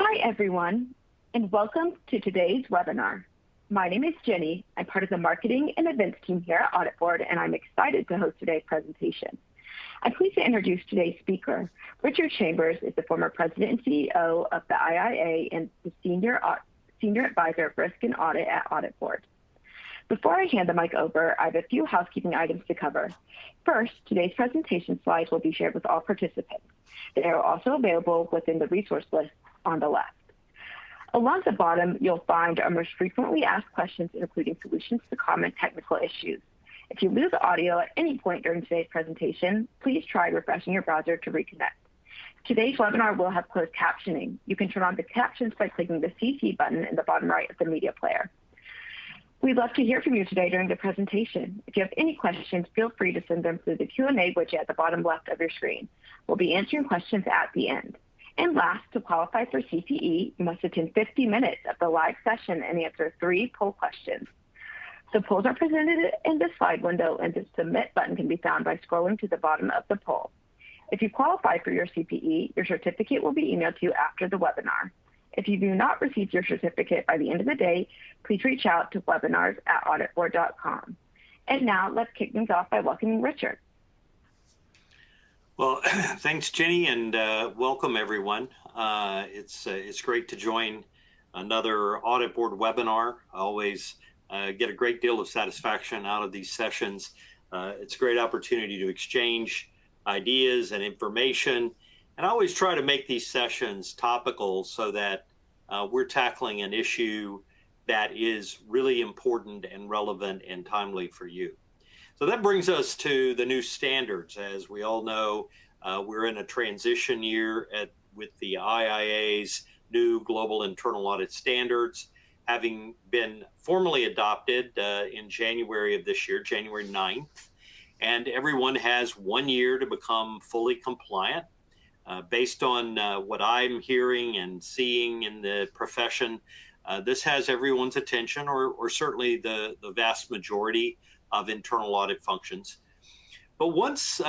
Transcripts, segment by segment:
Hi, everyone, and welcome to today's webinar. My name is Jenny. I'm part of the marketing and events team here at AuditBoard, and I'm excited to host today's presentation. I'm pleased to introduce today's speaker. Richard Chambers is the former president and CEO of the IIA and the senior advisor of risk and audit at AuditBoard. Before I hand the mic over, I have a few housekeeping items to cover. First, today's presentation slides will be shared with all participants. They are also available within the resource list on the left. Along the bottom, you'll find our most frequently asked questions, including solutions to common technical issues. If you lose audio at any point during today's presentation, please try refreshing your browser to reconnect. Today's webinar will have closed captioning. You can turn on the captions by clicking the CC button in the bottom right of the media player. We'd love to hear from you today during the presentation. If you have any questions, feel free to send them through the Q&A widget at the bottom left of your screen. We'll be answering questions at the end. And last, to qualify for CPE, you must attend 50 minutes of the live session and answer 3 poll questions. The polls are presented in the slide window, and the submit button can be found by scrolling to the bottom of the poll. If you qualify for your CPE, your certificate will be emailed to you after the webinar. If you do not receive your certificate by the end of the day, please reach out to webinars@auditboard.com. And now let's kick things off by welcoming Richard. Well, thanks, Jenny, and welcome everyone. It's great to join another AuditBoard webinar. I always get a great deal of satisfaction out of these sessions. It's a great opportunity to exchange ideas and information. And I always try to make these sessions topical so that we're tackling an issue that is really important and relevant and timely for you. So that brings us to the new standards. As we all know, we're in a transition year with the IIA's new Global Internal Audit Standards, having been formally adopted in January of this year, January 9th. And everyone has 1 year to become fully compliant. Based on what I'm hearing and seeing in the profession, this has everyone's attention, or certainly the vast majority of internal audit functions. But once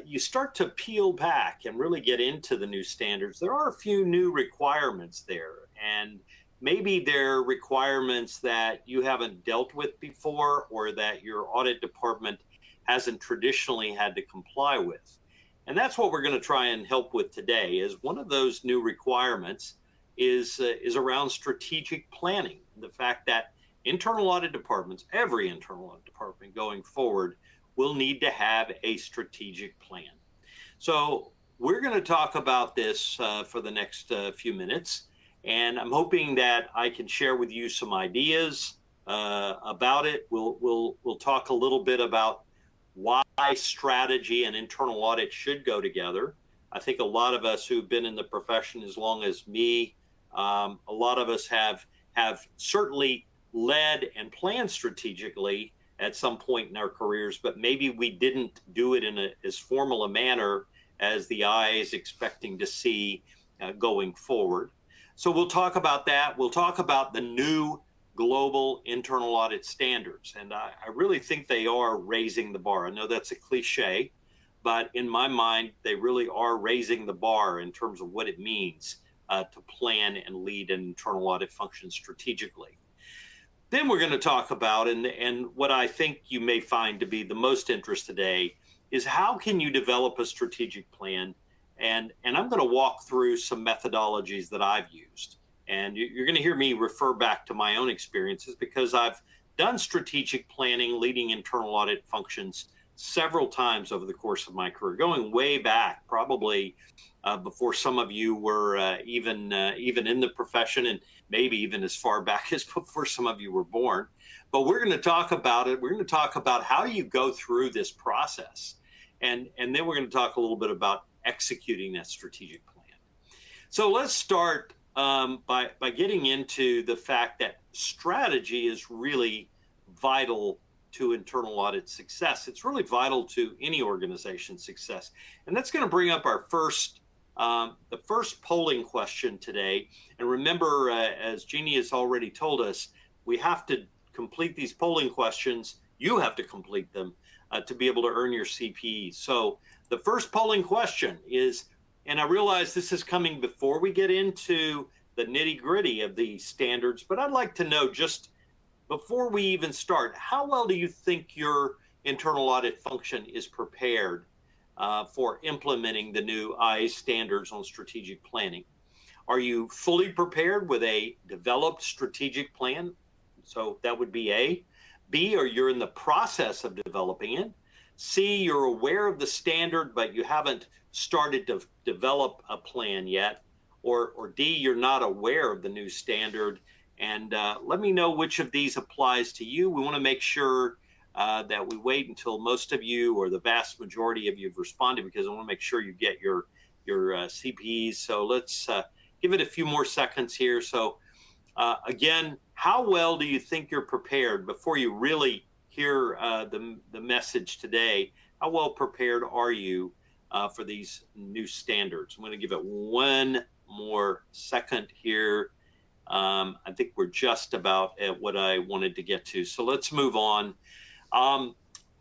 you start to peel back and really get into the new standards, there are a few new requirements there. And maybe they're requirements that you haven't dealt with before or that your audit department hasn't traditionally had to comply with. And that's what we're going to try and help with today. Is one of those new requirements is around strategic planning. The fact that internal audit departments, every internal audit department going forward, will need to have a strategic plan. So we're going to talk about this for the next few minutes, and I'm hoping that I can share with you some ideas about it. We'll talk a little bit about why strategy and internal audit should go together. I think a lot of us who've been in the profession as long as me, a lot of us have certainly led and planned strategically at some point in our careers, but maybe we didn't do it in as formal a manner as the IIA is expecting to see going forward. So we'll talk about that. We'll talk about the new Global Internal Audit Standards. And I really think they are raising the bar. I know that's a cliche, but in my mind, they really are raising the bar in terms of what it means to plan and lead an internal audit function strategically. Then we're going to talk about, and what I think you may find to be the most interest today, is how can you develop a strategic plan? And I'm going to walk through some methodologies that I've used. And you're going to hear me refer back to my own experiences because I've done strategic planning, leading internal audit functions several times over the course of my career, going way back, probably before some of you were even in the profession, and maybe even as far back as before some of you were born. But we're going to talk about it. We're going to talk about how you go through this process. And then we're going to talk a little bit about executing that strategic plan. So let's start by getting into the fact that strategy is really vital to internal audit success. It's really vital to any organization's success. And that's going to bring up our the first polling question today. And remember, as Jeannie has already told us, we have to complete these polling questions. You have to complete them to be able to earn your CPE. So the first polling question is, and I realize this is coming before we get into the nitty-gritty of the standards, but I'd like to know, just before we even start, how well do you think your internal audit function is prepared for implementing the new IIA standards on strategic planning? Are you fully prepared with a developed strategic plan? So that would be A. B, or you're in the process of developing it. C, you're aware of the standard, but you haven't started to develop a plan yet. Or D, you're not aware of the new standard. And let me know which of these applies to you. We want to make sure that we wait until most of you, or the vast majority of you, have responded, because I want to make sure you get your CPEs. So let's give it a few more seconds here. So again, how well do you think you're prepared before you really hear the message today? How well prepared are you for these new standards? I'm going to give it one more second here. I think we're just about at what I wanted to get to. So let's move on.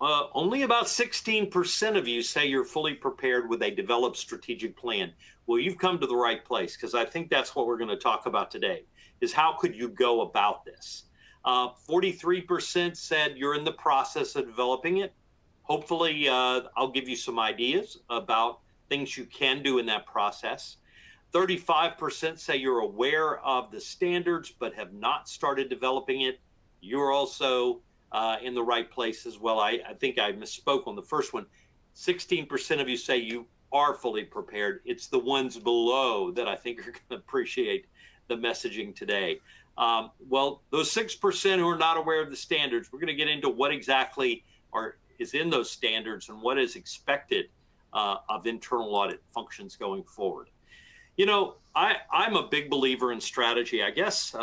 Only about 16% of you say you're fully prepared with a developed strategic plan. Well, you've come to the right place, because I think that's what we're going to talk about today, is how could you go about this? 43% said you're in the process of developing it. Hopefully, I'll give you some ideas about things you can do in that process. 35% say you're aware of the standards but have not started developing it. You're also in the right place as well. I think I misspoke on the first one. 16% of you say you are fully prepared. It's the ones below that I think are going to appreciate the messaging today. Well, those 6% who are not aware of the standards, we're going to get into what exactly is in those standards and what is expected of internal audit functions going forward. You know, I'm a big believer in strategy. I guess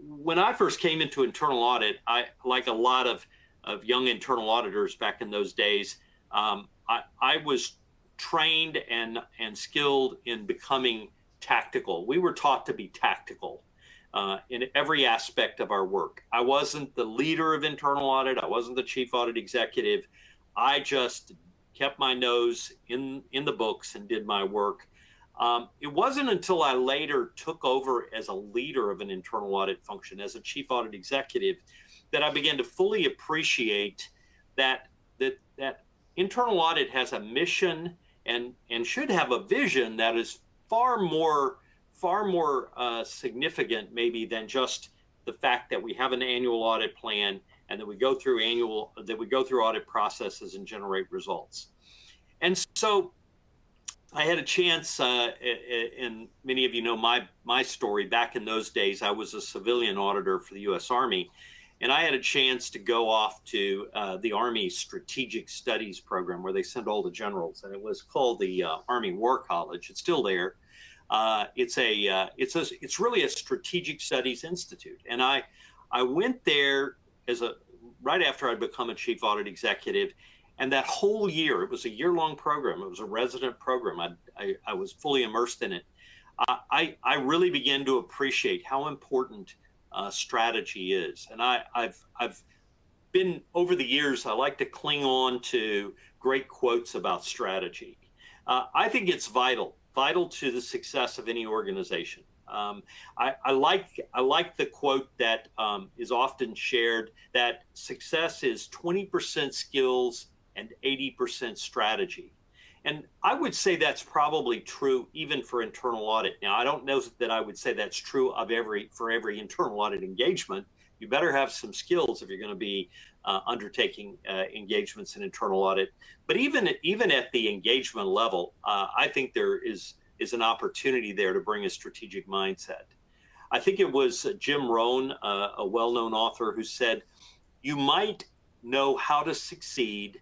when I first came into internal audit, like a lot of young internal auditors back in those days, I was trained and skilled in becoming tactical. We were taught to be tactical in every aspect of our work. I wasn't the leader of internal audit. I wasn't the chief audit executive. I just kept my nose in the books and did my work. It wasn't until I later took over as a leader of an internal audit function, as a chief audit executive, that I began to fully appreciate that internal audit has a mission and should have a vision that is far more significant maybe than just the fact that we have an annual audit plan and that we go through audit processes and generate results. And so I had a chance, and many of you know my story. Back in those days, I was a civilian auditor for the U.S. Army, and I had a chance to go off to the Army Strategic Studies program, where they send all the generals, and it was called the Army War College. It's still there. It's really a strategic studies institute, and I went there right after I'd become a chief audit executive. And that whole year, it was a year-long program. It was a resident program. I was fully immersed in it. I really began to appreciate how important strategy is. And I've been, over the years, I like to cling on to great quotes about strategy. I think it's vital to the success of any organization. I like the quote that is often shared, that success is 20% skills and 80% strategy. And I would say that's probably true even for internal audit. Now, I don't know that I would say that's true for every internal audit engagement. You better have some skills if you're going to be undertaking engagements in internal audit. But even at the engagement level, I think there is an opportunity there to bring a strategic mindset. I think it was Jim Rohn, a well-known author, who said, "You might know how to succeed,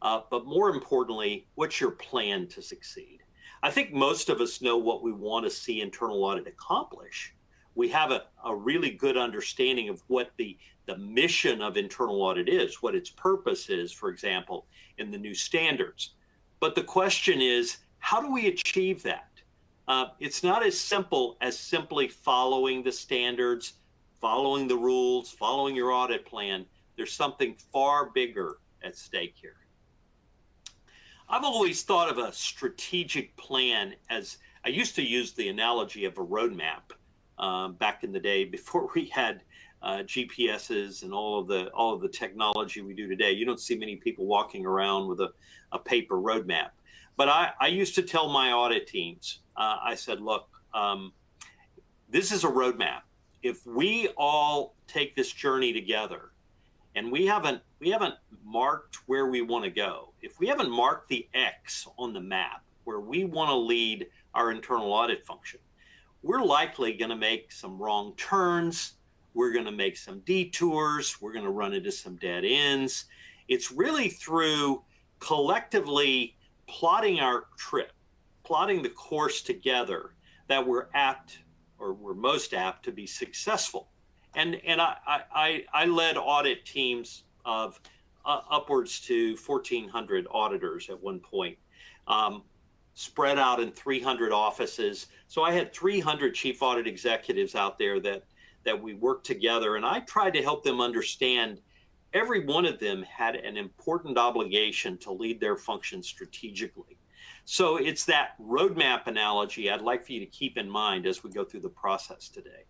but more importantly, what's your plan to succeed?" I think most of us know what we want to see internal audit accomplish. We have a really good understanding of what the mission of internal audit is, what its purpose is, for example, in the new standards. But the question is, how do we achieve that? It's not as simple as simply following the standards, following the rules, following your audit plan. There's something far bigger at stake here. I've always thought of a strategic plan as I used to use the analogy of a roadmap back in the day before we had GPSs and all of the technology we do today. You don't see many people walking around with a paper roadmap. But I used to tell my audit teams, I said, look, this is a roadmap. If we all take this journey together, and we haven't marked where we want to go, if we haven't marked the X on the map where we want to lead our internal audit function, we're likely going to make some wrong turns. We're going to make some detours. We're going to run into some dead ends. It's really through collectively plotting our trip, plotting the course together, that we're apt, or we're most apt to be successful. And I led audit teams of upwards to 1,400 auditors at one point, spread out in 300 offices. So I had 300 chief audit executives out there that we worked together, and I tried to help them understand every one of them had an important obligation to lead their function strategically. So it's that roadmap analogy I'd like for you to keep in mind as we go through the process today.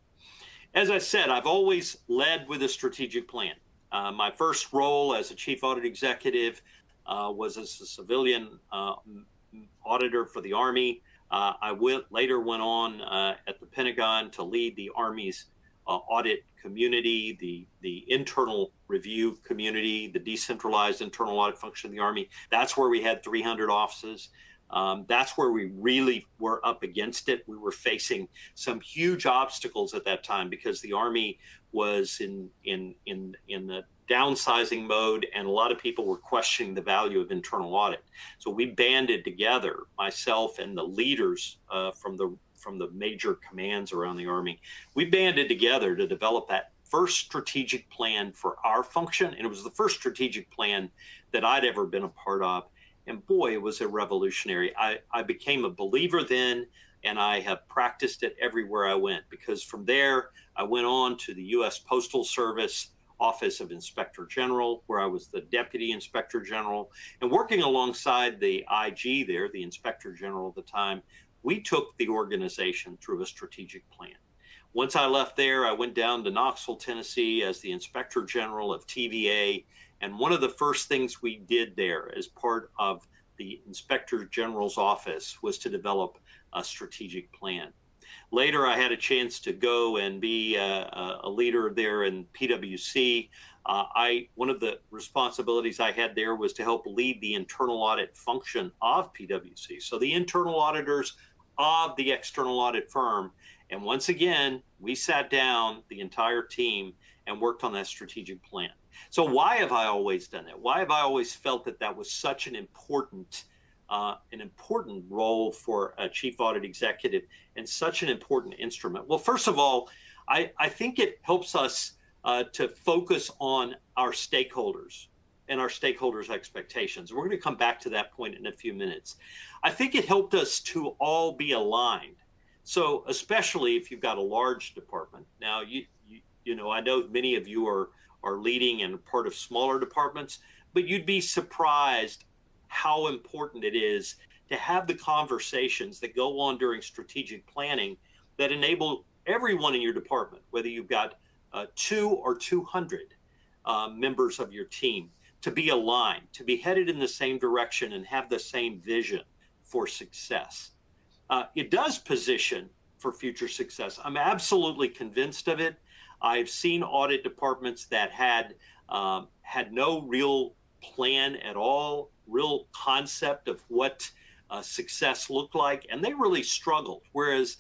As I said, I've always led with a strategic plan. My first role as a chief audit executive was as a civilian auditor for the Army. I later went on at the Pentagon to lead the Army's audit community, the internal review community, the decentralized internal audit function of the Army. That's where we had 300 offices. That's where we really were up against it. We were facing some huge obstacles at that time because the Army was in the downsizing mode, and a lot of people were questioning the value of internal audit. So we banded together, myself and the leaders from the major commands around the Army. We banded together to develop that first strategic plan for our function, and it was the first strategic plan that I'd ever been a part of. And boy, it was a revolutionary. I became a believer then, and I have practiced it everywhere I went, because from there, I went on to the U.S. Postal Service Office of Inspector General, where I was the Deputy Inspector General. And working alongside the IG there, the Inspector General at the time, we took the organization through a strategic plan. Once I left there, I went down to Knoxville, Tennessee as the Inspector General of TVA. And one of the first things we did there as part of the Inspector General's office was to develop a strategic plan. Later, I had a chance to go and be a leader there in PwC. One of the responsibilities I had there was to help lead the internal audit function of PwC. So the internal auditors of the external audit firm. And once again, we sat down, the entire team, and worked on that strategic plan. So why have I always done that? Why have I always felt that that was such an important role for a chief audit executive and such an important instrument? Well, first of all, I think it helps us to focus on our stakeholders and our stakeholders' expectations. We're going to come back to that point in a few minutes. I think it helped us to all be aligned. So especially if you've got a large department. Now, you know, I know many of you are leading and part of smaller departments, but you'd be surprised how important it is to have the conversations that go on during strategic planning that enable everyone in your department, whether you've got 2 or 200 members of your team, to be aligned, to be headed in the same direction and have the same vision for success. It does position for future success. I'm absolutely convinced of it. I've seen audit departments that had no real plan at all, real concept of what success looked like, and they really struggled. Whereas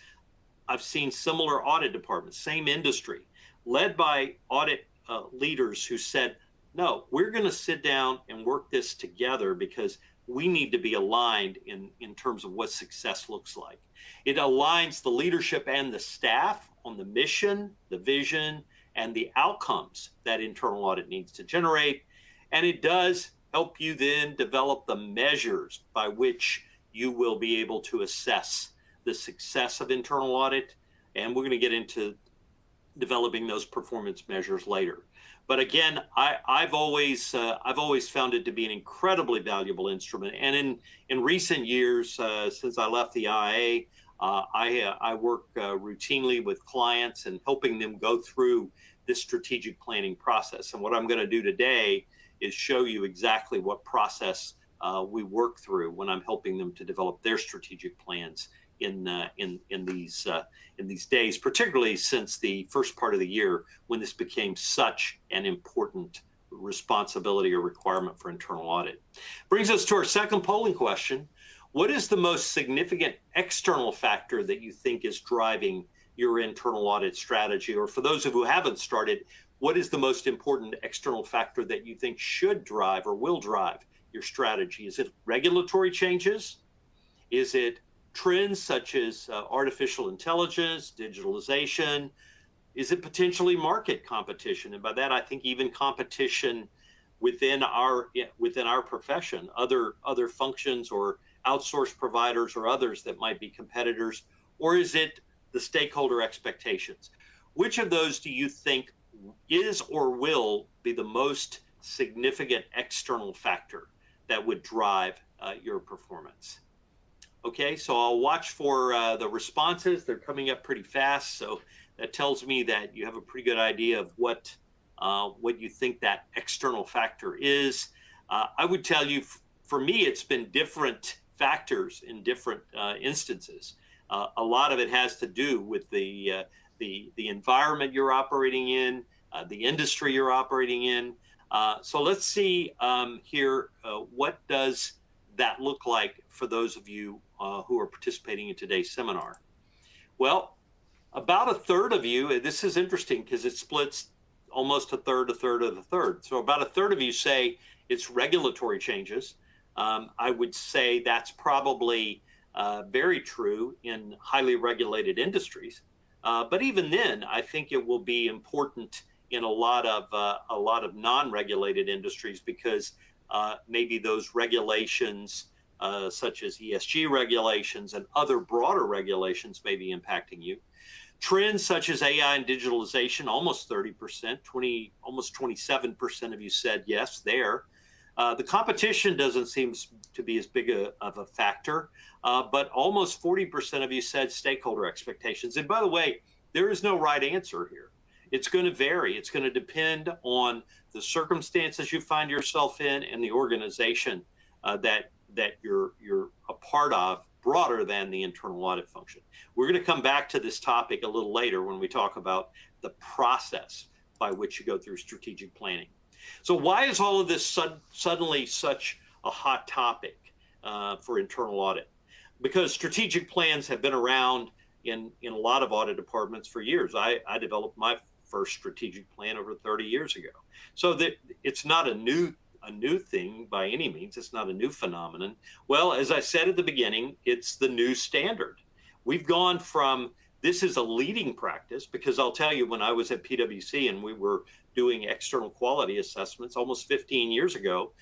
I've seen similar audit departments, same industry, led by audit leaders who said, no, we're going to sit down and work this together because we need to be aligned in terms of what success looks like. It aligns the leadership and the staff on the mission, the vision, and the outcomes that internal audit needs to generate. And it does help you then develop the measures by which you will be able to assess the success of internal audit. And we're going to get into developing those performance measures later. But again, I've always found it to be an incredibly valuable instrument. And in recent years, since I left the IIA, I work routinely with clients and helping them go through this strategic planning process. And what I'm going to do today is show you exactly what process we work through when I'm helping them to develop their strategic plans in these days, particularly since the first part of the year when this became such an important responsibility or requirement for internal audit. Brings us to our second polling question. What is the most significant external factor that you think is driving your internal audit strategy? Or for those of you who haven't started, what is the most important external factor that you think should drive or will drive your strategy? Is it regulatory changes? Is it trends such as artificial intelligence, digitalization? Is it potentially market competition? And by that, I think even competition within our profession, other functions or outsourced providers or others that might be competitors? Or is it the stakeholder expectations? Which of those do you think is or will be the most significant external factor that would drive your performance? Okay, so I'll watch for the responses. They're coming up pretty fast, so that tells me that you have a pretty good idea of what you think that external factor is. I would tell you, for me, it's been different factors in different instances. A lot of it has to do with the environment you're operating in, the industry you're operating in. So let's see here, what does that look like for those of you who are participating in today's seminar? Well, about a third of you, this is interesting because it splits almost a third, a third. So about a third of you say it's regulatory changes. I would say that's probably very true in highly regulated industries. But even then, I think it will be important in a lot of non-regulated industries because maybe those regulations, such as ESG regulations and other broader regulations, may be impacting you. Trends such as AI and digitalization, almost 30%, almost 27% of you said yes there. The competition doesn't seem to be as big of a factor, but almost 40% of you said stakeholder expectations. And by the way, there is no right answer here. It's going to vary. It's going to depend on the circumstances you find yourself in and the organization that you're a part of, broader than the internal audit function. We're going to come back to this topic a little later when we talk about the process by which you go through strategic planning. So why is all of this suddenly such a hot topic for internal audit? Because strategic plans have been around in a lot of audit departments for years. I developed my first strategic plan over 30 years ago. So that it's not a new thing by any means. It's not a new phenomenon. Well, as I said at the beginning, it's the new standard. We've gone from this is a leading practice, because I'll tell you, when I was at PwC and we were doing external quality assessments almost 15 years ago,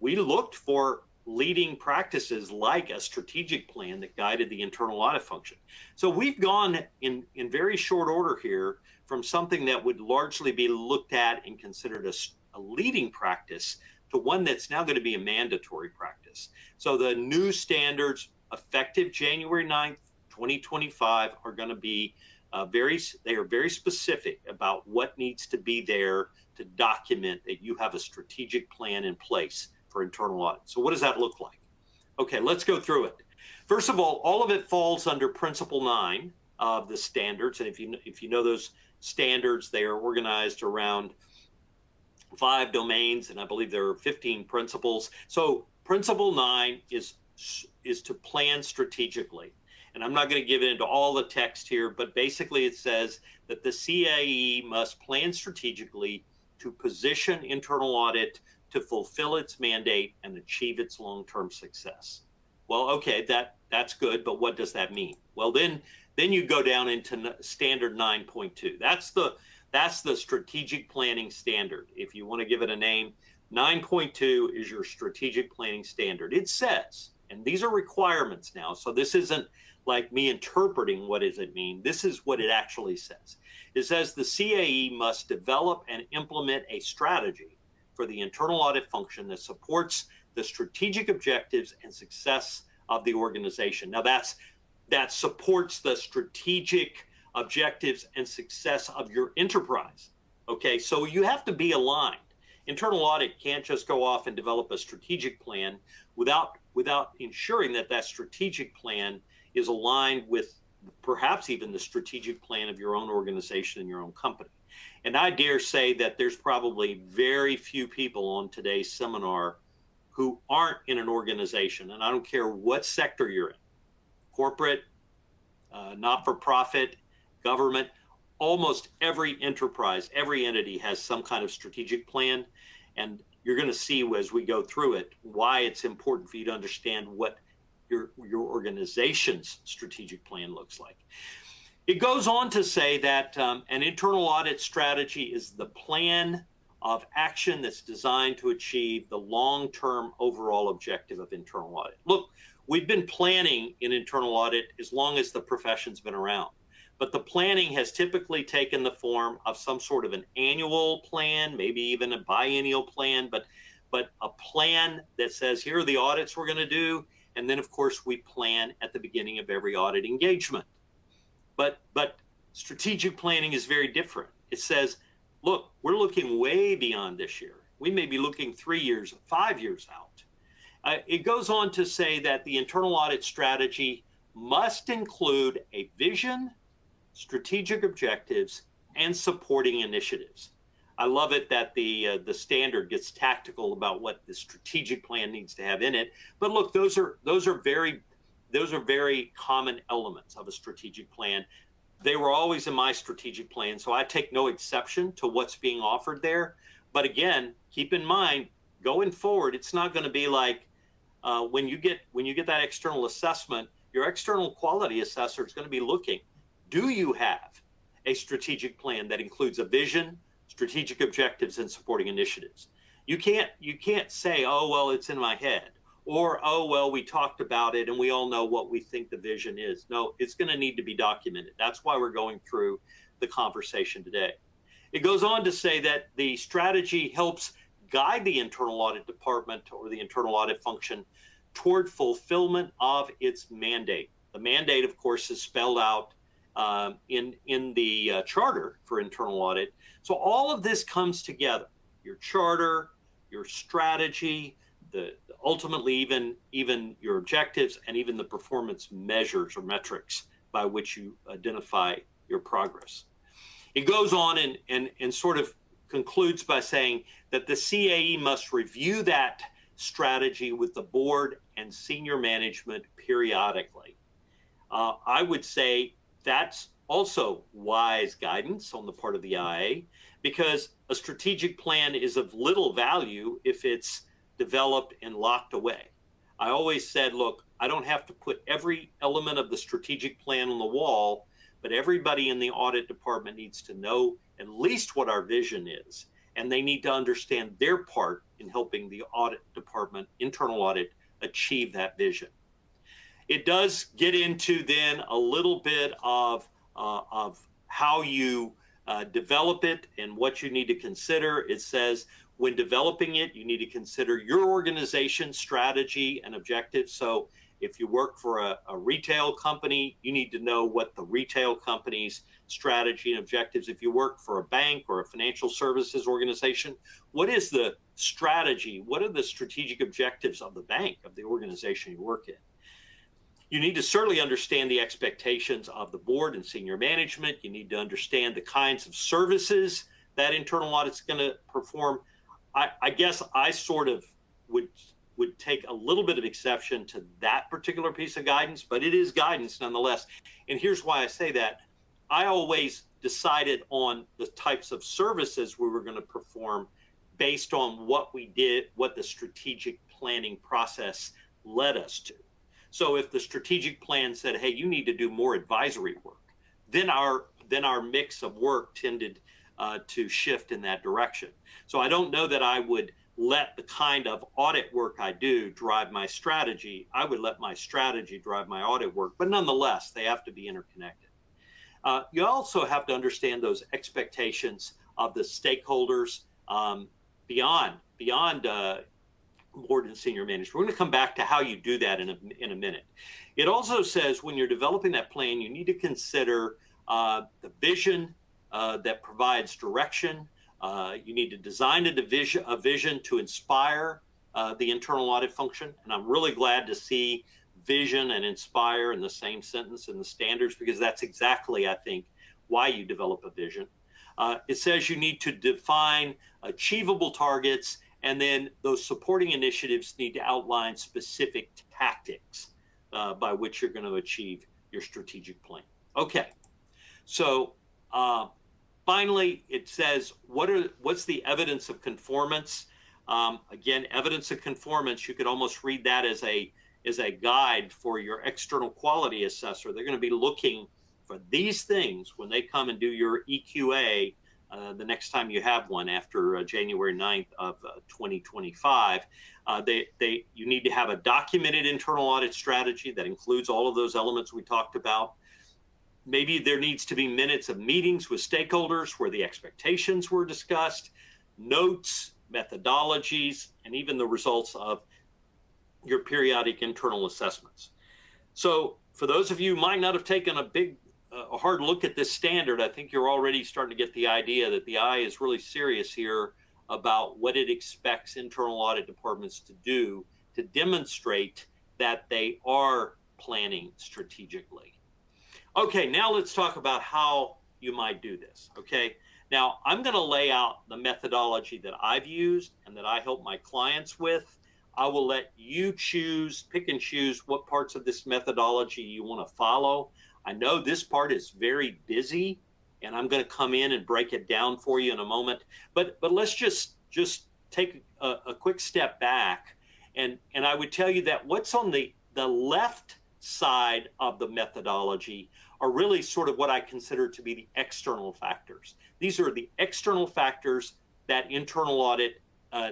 we looked for leading practices like a strategic plan that guided the internal audit function. So we've gone in very short order here from something that would largely be looked at and considered a leading practice to one that's now going to be a mandatory practice. So the new standards, effective January 9th, 2025, are going to be they are very specific about what needs to be there to document that you have a strategic plan in place for internal audit. So what does that look like? Okay, let's go through it. First of all of it falls under Principle 9 of the standards. And if you know those standards, they are organized around 5 domains, and I believe there are 15 principles. So Principle 9 is to plan strategically. And I'm not going to give it into all the text here, but basically it says that the CIIE must plan strategically to position internal audit to fulfill its mandate and achieve its long-term success. Well, okay, that's good, but what does that mean? Well, then you go down into standard 9.2. That's the strategic planning standard. If you want to give it a name, 9.2 is your strategic planning standard. It says, and these are requirements now, so this isn't like me interpreting what does it mean. This is what it actually says. It says the CIIE must develop and implement a strategy for the internal audit function that supports the strategic objectives and success of the organization. Now that's that supports the strategic objectives and success of your enterprise. Okay, so you have to be aligned. Internal audit can't just go off and develop a strategic plan without ensuring that that strategic plan is aligned with perhaps even the strategic plan of your own organization and your own company. And I dare say that there's probably very few people on today's seminar who aren't in an organization, and I don't care what sector you're in, corporate, not-for-profit, government, almost every enterprise, every entity has some kind of strategic plan. And you're going to see as we go through it why it's important for you to understand what your organization's strategic plan looks like. It goes on to say that an internal audit strategy is the plan of action that's designed to achieve the long-term overall objective of internal audit. Look, we've been planning in internal audit as long as the profession's been around. But the planning has typically taken the form of some sort of an annual plan, maybe even a biennial plan, but a plan that says, here are the audits we're going to do. And then, of course, we plan at the beginning of every audit engagement. But strategic planning is very different. It says, look, we're looking way beyond this year. We may be looking 3 years, 5 years out. It goes on to say that the internal audit strategy must include a vision, strategic objectives, and supporting initiatives. I love it that the standard gets tactical about what the strategic plan needs to have in it. But look, those are very common elements of a strategic plan. They were always in my strategic plan, so I take no exception to what's being offered there. But again, keep in mind, going forward, it's not going to be like when you get that external assessment, your external quality assessor is going to be looking. Do you have a strategic plan that includes a vision, strategic objectives, and supporting initiatives? You can't say, oh, well, it's in my head, or, oh, well, we talked about it and we all know what we think the vision is. No, it's going to need to be documented. That's why we're going through the conversation today. It goes on to say that the strategy helps guide the internal audit department or the internal audit function toward fulfillment of its mandate. The mandate, of course, is spelled out in the charter for internal audit. So all of this comes together: your charter, your strategy, ultimately even your objectives, and even the performance measures or metrics by which you identify your progress. It goes on and sort of concludes by saying that the CAE must review that strategy with the board and senior management periodically. I would say that's also wise guidance on the part of the IIA, because a strategic plan is of little value if it's developed and locked away. I always said, look, I don't have to put every element of the strategic plan on the wall, but everybody in the audit department needs to know at least what our vision is, and they need to understand their part in helping the audit department, internal audit, achieve that vision. It does get into then a little bit of how you develop it and what you need to consider. It says when developing it, you need to consider your organization's strategy and objectives. So if you work for a retail company, you need to know what the retail company's strategy and objectives. If you work for a bank or a financial services organization, what is the strategy? What are the strategic objectives of the bank, of the organization you work in? You need to certainly understand the expectations of the board and senior management. You need to understand the kinds of services that internal audit's going to perform. I guess I sort of would take a little bit of exception to that particular piece of guidance, but it is guidance nonetheless. And here's why I say that. I always decided on the types of services we were going to perform based on what we did, what the strategic planning process led us to. So if the strategic plan said, hey, you need to do more advisory work, then our mix of work tended to shift in that direction. So I don't know that I would let the kind of audit work I do drive my strategy. I would let my strategy drive my audit work, but nonetheless, they have to be interconnected. You also have to understand those expectations of the stakeholders beyond board and senior management. We're going to come back to how you do that in a minute. It also says when you're developing that plan, you need to consider the vision that provides direction. You need to design a vision to inspire the internal audit function. And I'm really glad to see vision and inspire in the same sentence in the standards, because that's exactly, I think, why you develop a vision. It says you need to define achievable targets, and then those supporting initiatives need to outline specific tactics by which you're going to achieve your strategic plan. Okay, so finally, it says what's the evidence of conformance? Again, evidence of conformance, you could almost read that as a guide for your external quality assessor. They're going to be looking for these things when they come and do your EQA the next time you have one after January 9th of 2025. You need to have a documented internal audit strategy that includes all of those elements we talked about. Maybe there needs to be minutes of meetings with stakeholders where the expectations were discussed, notes, methodologies, and even the results of your periodic internal assessments. So for those of you who might not have taken a hard look at this standard, I think you're already starting to get the idea that the IIA is really serious here about what it expects internal audit departments to do to demonstrate that they are planning strategically. Okay, now let's talk about how you might do this, okay? Now, I'm going to lay out the methodology that I've used and that I help my clients with. I will let you pick and choose what parts of this methodology you want to follow. I know this part is very busy, and I'm going to come in and break it down for you in a moment. But let's just take a quick step back, and I would tell you that what's on the left side of the methodology are really sort of what I consider to be the external factors. These are the external factors that internal audit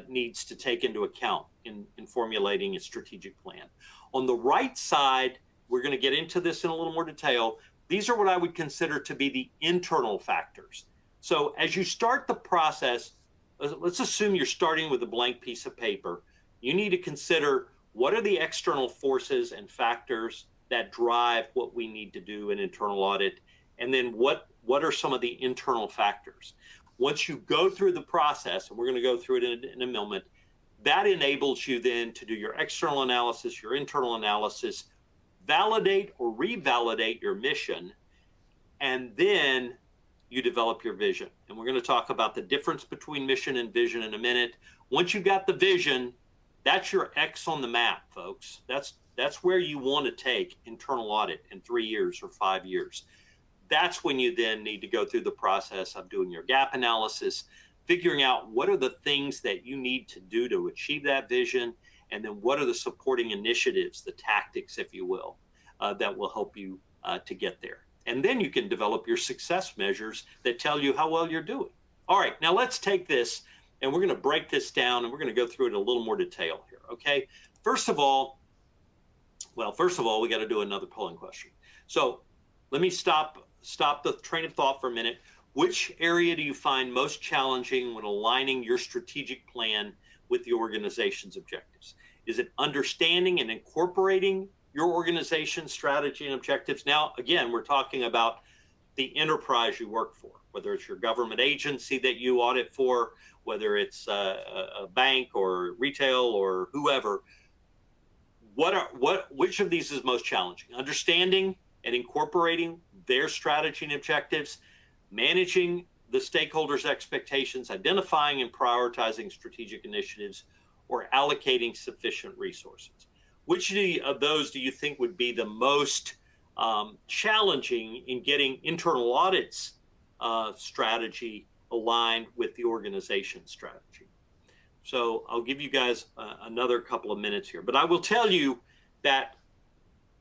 needs to take into account in formulating a strategic plan. On the right side, we're going to get into this in a little more detail. These are what I would consider to be the internal factors. So as you start the process, let's assume you're starting with a blank piece of paper. You need to consider what are the external forces and factors that drive what we need to do in internal audit, and then what are some of the internal factors. Once you go through the process, and we're going to go through it in a moment, that enables you then to do your external analysis, your internal analysis, validate or revalidate your mission, and then you develop your vision. And we're going to talk about the difference between mission and vision in a minute. Once you got the vision, that's your X on the map, folks. That's where you want to take internal audit in 3 years or 5 years. That's when you then need to go through the process of doing your gap analysis, figuring out what are the things that you need to do to achieve that vision, and then what are the supporting initiatives, the tactics, if you will, that will help you to get there. And then you can develop your success measures that tell you how well you're doing. All right, now let's take this and we're going to break this down and we're going to go through it in a little more detail here, okay? First of all, we got to do another polling question. So let me stop the train of thought for a minute. Which area do you find most challenging when aligning your strategic plan with the organization's objectives? Is it understanding and incorporating your organization's strategy and objectives? Now, again, we're talking about the enterprise you work for, whether it's your government agency that you audit for, whether it's a bank or retail or whoever. Which of these is most challenging? Understanding and incorporating their strategy and objectives, managing the stakeholders' expectations, identifying and prioritizing strategic initiatives, or allocating sufficient resources. Which of those do you think would be the most challenging in getting internal audit's strategy aligned with the organization's strategy? So I'll give you guys another couple of minutes here, but I will tell you that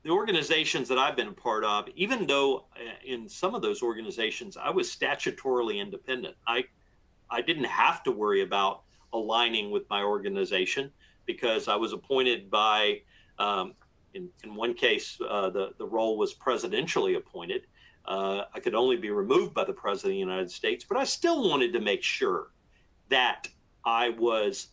the organizations that I've been a part of, even though in some of those organizations I was statutorily independent, I didn't have to worry about aligning with my organization because I was appointed by, in one case, the role was presidentially appointed. I could only be removed by the President of the United States, but I still wanted to make sure that I was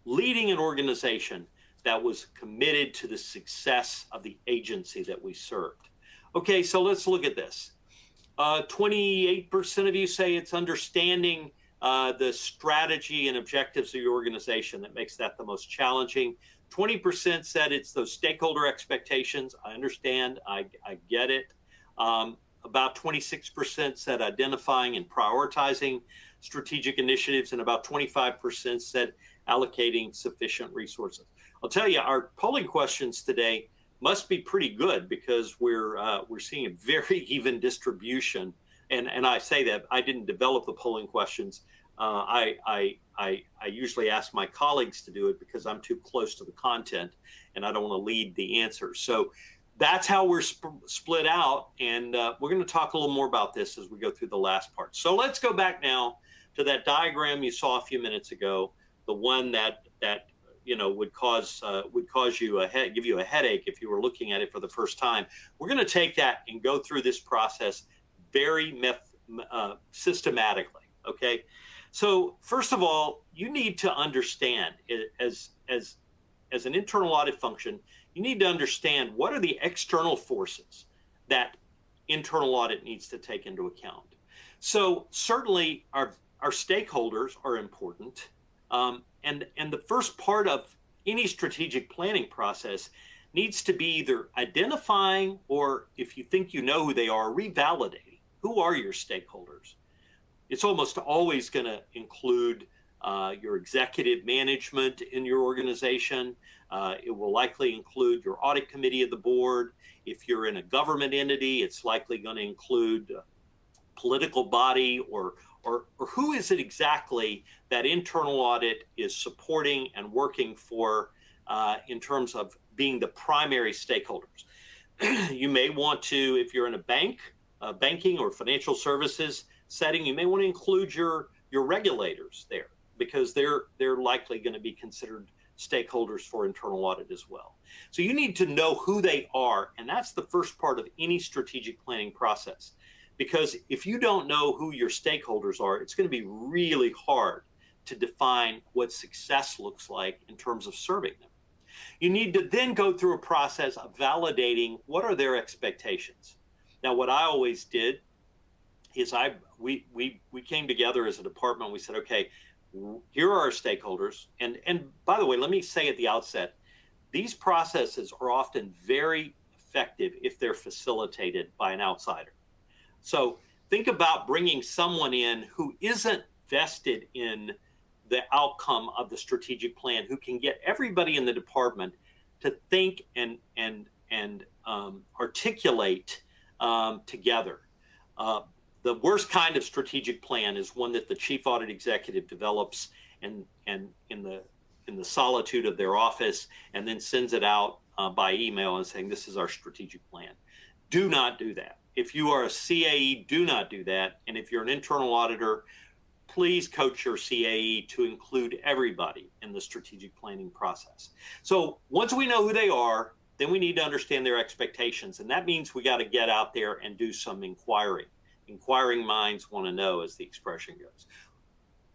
leading an organization that was committed to the success of the agency that we served. Okay, so let's look at this. 28% of you say it's understanding the strategy and objectives of your organization that makes that the most challenging. 20% said it's those stakeholder expectations. I understand, I get it. About 26% said identifying and prioritizing strategic initiatives, and about 25% said allocating sufficient resources. I'll tell you, our polling questions today must be pretty good because we're seeing a very even distribution. And I say that I didn't develop the polling questions. I usually ask my colleagues to do it because I'm too close to the content and I don't want to lead the answers. So that's how we're split out. And we're going to talk a little more about this as we go through the last part. So let's go back now to that diagram you saw a few minutes ago, the one that would cause you give you a headache if you were looking at it for the first time. We're going to take that and go through this process very systematically. Okay. So first of all, you need to understand as an internal audit function, you need to understand what are the external forces that internal audit needs to take into account. So certainly our stakeholders are important. And the first part of any strategic planning process needs to be either identifying, or if you think you know who they are, revalidating. Who are your stakeholders? It's almost always going to include your executive management in your organization. It will likely include your audit committee of the board. If you're in a government entity, it's likely going to include political body or who is it exactly that internal audit is supporting and working for in terms of being the primary stakeholders. You may want to, if you're in a banking or financial services setting, you may want to include your regulators there because they're likely going to be considered stakeholders for internal audit as well. So you need to know who they are, and that's the first part of any strategic planning process. Because if you don't know who your stakeholders are, it's going to be really hard to define what success looks like in terms of serving them. You need to then go through a process of validating what are their expectations. Now, what I always did is we came together as a department. We said, okay, here are our stakeholders. And by the way, let me say at the outset, these processes are often very effective if they're facilitated by an outsider. So think about bringing someone in who isn't vested in the outcome of the strategic plan, who can get everybody in the department to think and articulate together. The worst kind of strategic plan is one that the chief audit executive develops and in the solitude of their office and then sends it out by email and saying, this is our strategic plan. Do not do that. If you are a CAE, do not do that. And if you're an internal auditor, please coach your CAE to include everybody in the strategic planning process. So once we know who they are, then we need to understand their expectations. And that means we got to get out there and do some inquiring. Inquiring minds want to know, as the expression goes.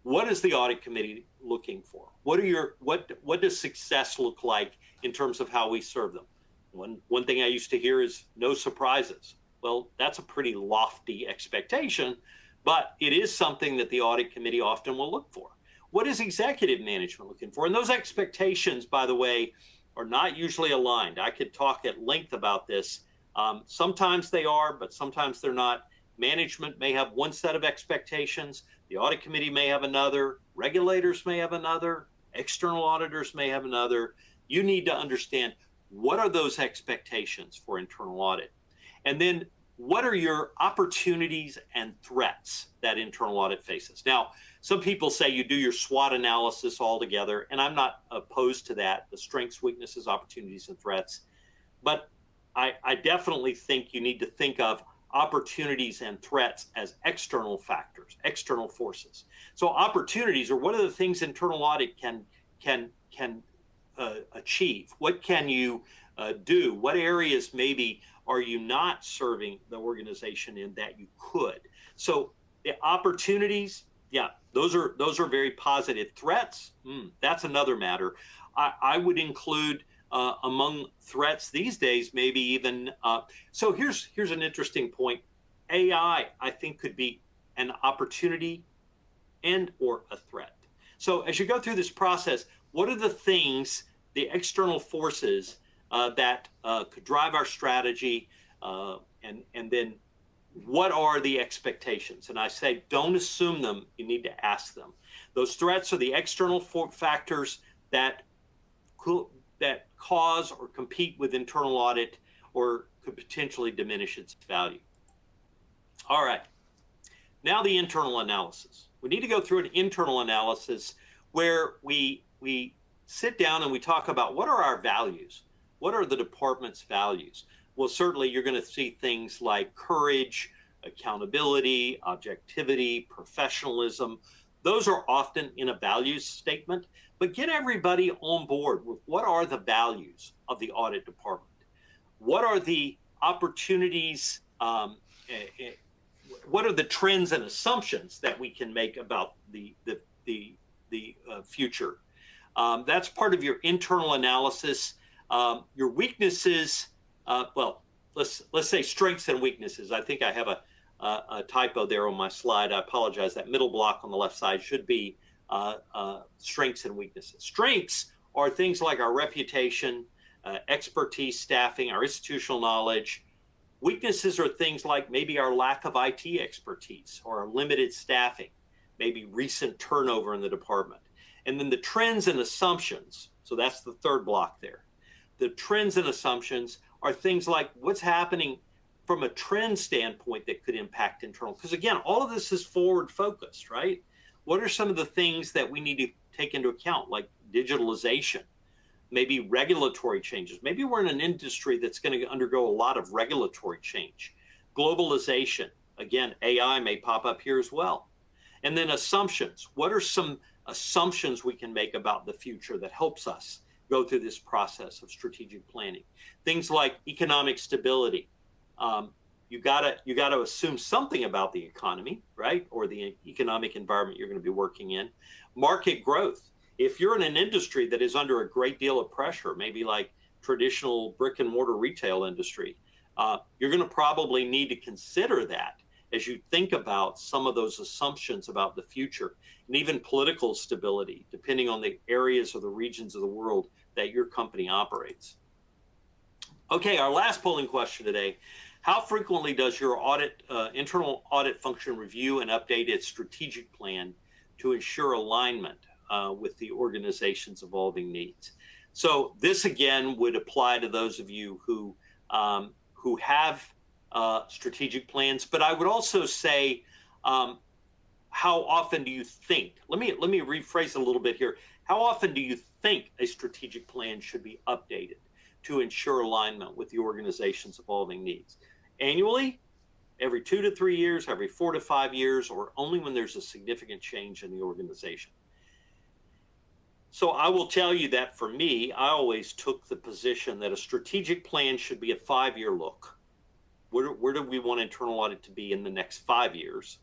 What is the audit committee looking for? What does success look like in terms of how we serve them? One thing I used to hear is no surprises. Well, that's a pretty lofty expectation, but it is something that the audit committee often will look for. What is executive management looking for? And those expectations, by the way, are not usually aligned. I could talk at length about this. Sometimes they are, but sometimes they're not. Management may have one set of expectations. The audit committee may have another. Regulators may have another. External auditors may have another. You need to understand what are those expectations for internal audit. And then what are your opportunities and threats that internal audit faces? Now, some people say you do your SWOT analysis all together, and I'm not opposed to that, the strengths, weaknesses, opportunities, and threats. But I definitely think you need to think of opportunities and threats as external factors, external forces. So opportunities are what are the things internal audit can achieve? What can you do? What areas maybe are you not serving the organization in that you could? So the opportunities, yeah, Those are very positive. Threats, that's another matter. I would include among threats these days, maybe even. So here's an interesting point. AI, I think, could be an opportunity and or a threat. So as you go through this process, what are the things, the external forces that could drive our strategy, and then what are the expectations? And I say, don't assume them. You need to ask them. Those threats are the external factors that cause or compete with internal audit or could potentially diminish its value. All right. Now the internal analysis. We need to go through an internal analysis where we sit down and we talk about what are our values? What are the department's values? Well, certainly you're going to see things like courage, accountability, objectivity, professionalism. Those are often in a values statement, but get everybody on board with what are the values of the audit department? What are the opportunities? What are the trends and assumptions that we can make about the future? That's part of your internal analysis. Your weaknesses. Well, let's say strengths and weaknesses. I think I have a typo there on my slide. I apologize. That middle block on the left side should be strengths and weaknesses. Strengths are things like our reputation, expertise, staffing, our institutional knowledge. Weaknesses are things like maybe our lack of IT expertise or our limited staffing, maybe recent turnover in the department. And then the trends and assumptions. So that's the third block there. The trends and assumptions are things like what's happening from a trend standpoint that could impact internal. Because again, all of this is forward focused, right? What are some of the things that we need to take into account, like digitalization, maybe regulatory changes? Maybe we're in an industry that's going to undergo a lot of regulatory change. Globalization, again, AI may pop up here as well. And then assumptions. What are some assumptions we can make about the future that helps us go through this process of strategic planning? Things like economic stability. You gotta assume something about the economy, right? Or the economic environment you're going to be working in. Market growth. If you're in an industry that is under a great deal of pressure, maybe like traditional brick and mortar retail industry, you're going to probably need to consider that as you think about some of those assumptions about the future, and even political stability, depending on the areas or the regions of the world that your company operates. Okay, our last polling question today. How frequently does your internal audit function review and update its strategic plan to ensure alignment with the organization's evolving needs? So this again would apply to those of you who have strategic plans, but I would also say, how often do you think? Let me rephrase it a little bit here. How often do you think a strategic plan should be updated to ensure alignment with the organization's evolving needs? Annually, every 2 to 3 years, every 4 to 5 years, or only when there's a significant change in the organization? So I will tell you that for me, I always took the position that a strategic plan should be a 5-year look. Where do we want internal audit to be in the next 5 years?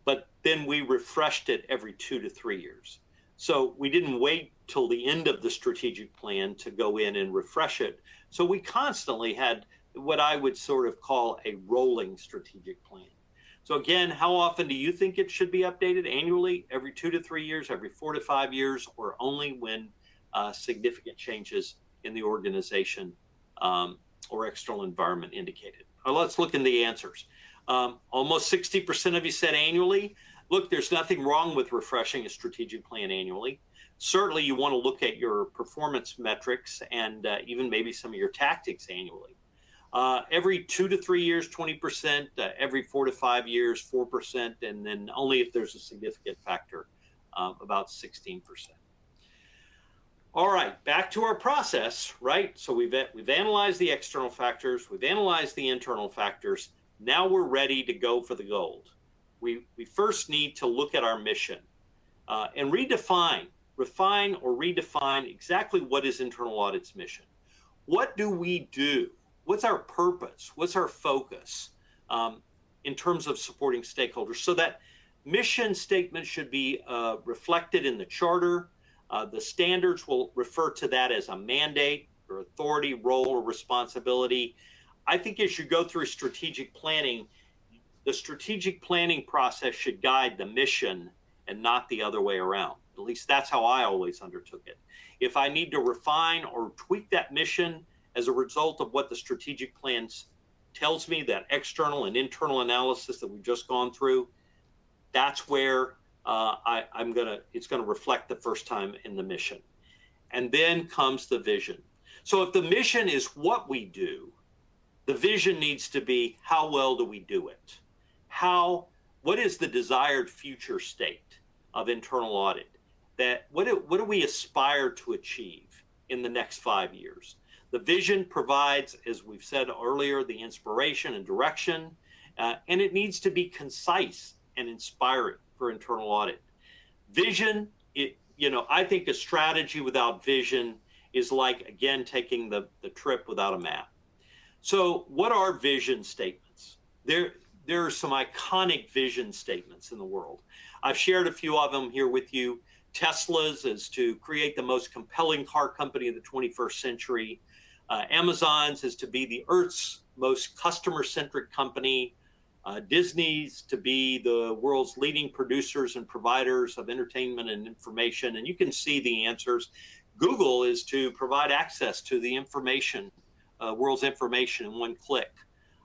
But then we refreshed it every 2 to 3 years. So we didn't wait till the end of the strategic plan to go in and refresh it. So we constantly had what I would sort of call a rolling strategic plan. So again, how often do you think it should be updated? Annually, every 2 to 3 years, every 4 to 5 years, or only when significant changes in the organization or external environment indicated? Let's look in the answers. Almost 60% of you said annually. Look, there's nothing wrong with refreshing a strategic plan annually. Certainly, you want to look at your performance metrics and even maybe some of your tactics annually. Every 2 to 3 years, 20%, every 4 to 5 years, 4%, and then only if there's a significant factor, about 16%. All right, back to our process, right? So we've analyzed the external factors, we've analyzed the internal factors. Now we're ready to go for the gold. We first need to look at our mission and refine or redefine exactly what is internal audit's mission. What do we do? What's our purpose? What's our focus in terms of supporting stakeholders so that mission statement should be reflected in the charter. The standards will refer to that as a mandate or authority, role, or responsibility. I think as you go through strategic planning, the strategic planning process should guide the mission and not the other way around. At least that's how I always undertook it. If I need to refine or tweak that mission as a result of what the strategic plan tells me, that external and internal analysis that we've just gone through, that's where it's going to reflect the first time in the mission. And then comes the vision. So if the mission is what we do, the vision needs to be how well do we do it? What is the desired future state of internal audit? What do we aspire to achieve in the next 5 years? The vision provides, as we've said earlier, the inspiration and direction, and it needs to be concise and inspiring for internal audit. Vision, I think a strategy without vision is like, again, taking the trip without a map. So what are vision statements? There are some iconic vision statements in the world. I've shared a few of them here with you. Tesla's is to create the most compelling car company of the 21st century. Amazon's is to be the Earth's most customer-centric company. Disney's to be the world's leading producers and providers of entertainment and information. And you can see the answers. Google is to provide access to the information, world's information in one click.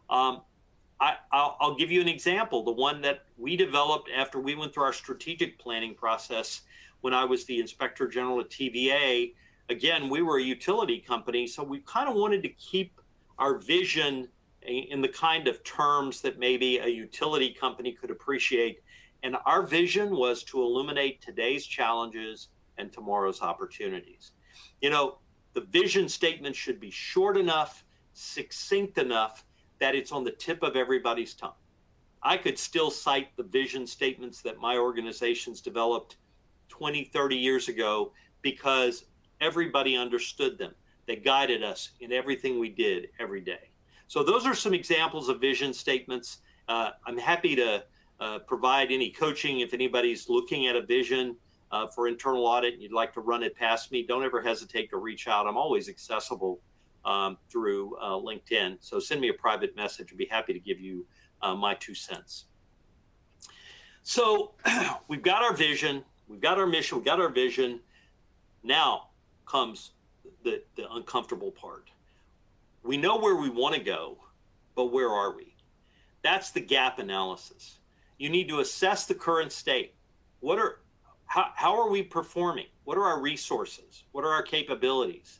I'll give you an example. The one that we developed after we went through our strategic planning process when I was the Inspector General at TVA. Again, we were a utility company, so we kind of wanted to keep our vision in the kind of terms that maybe a utility company could appreciate. And our vision was to illuminate today's challenges and tomorrow's opportunities. The vision statement should be short enough, succinct enough that it's on the tip of everybody's tongue. I could still cite the vision statements that my organizations developed 20, 30 years ago because everybody understood them. They guided us in everything we did every day. So those are some examples of vision statements. I'm happy to provide any coaching if anybody's looking at a vision for internal audit and you'd like to run it past me. Don't ever hesitate to reach out. I'm always accessible through LinkedIn. So send me a private message. I'd be happy to give you my 2 cents. So we've got our vision, we've got our mission, we've got our vision. Now comes the uncomfortable part. We know where we want to go, but where are we? That's the gap analysis. You need to assess the current state. How are we performing? What are our resources? What are our capabilities?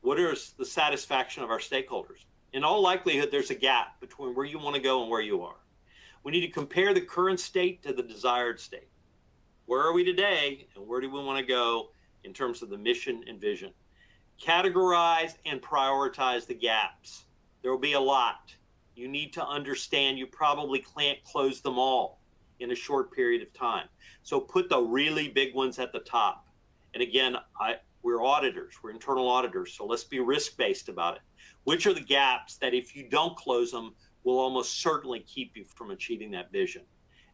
What is the satisfaction of our stakeholders? In all likelihood, there's a gap between where you want to go and where you are. We need to compare the current state to the desired state. Where are we today and where do we want to go in terms of the mission and vision? Categorize and prioritize the gaps. There will be a lot. You need to understand you probably can't close them all in a short period of time. So put the really big ones at the top. And again, we're auditors, we're internal auditors, so let's be risk-based about it. Which are the gaps that if you don't close them will almost certainly keep you from achieving that vision?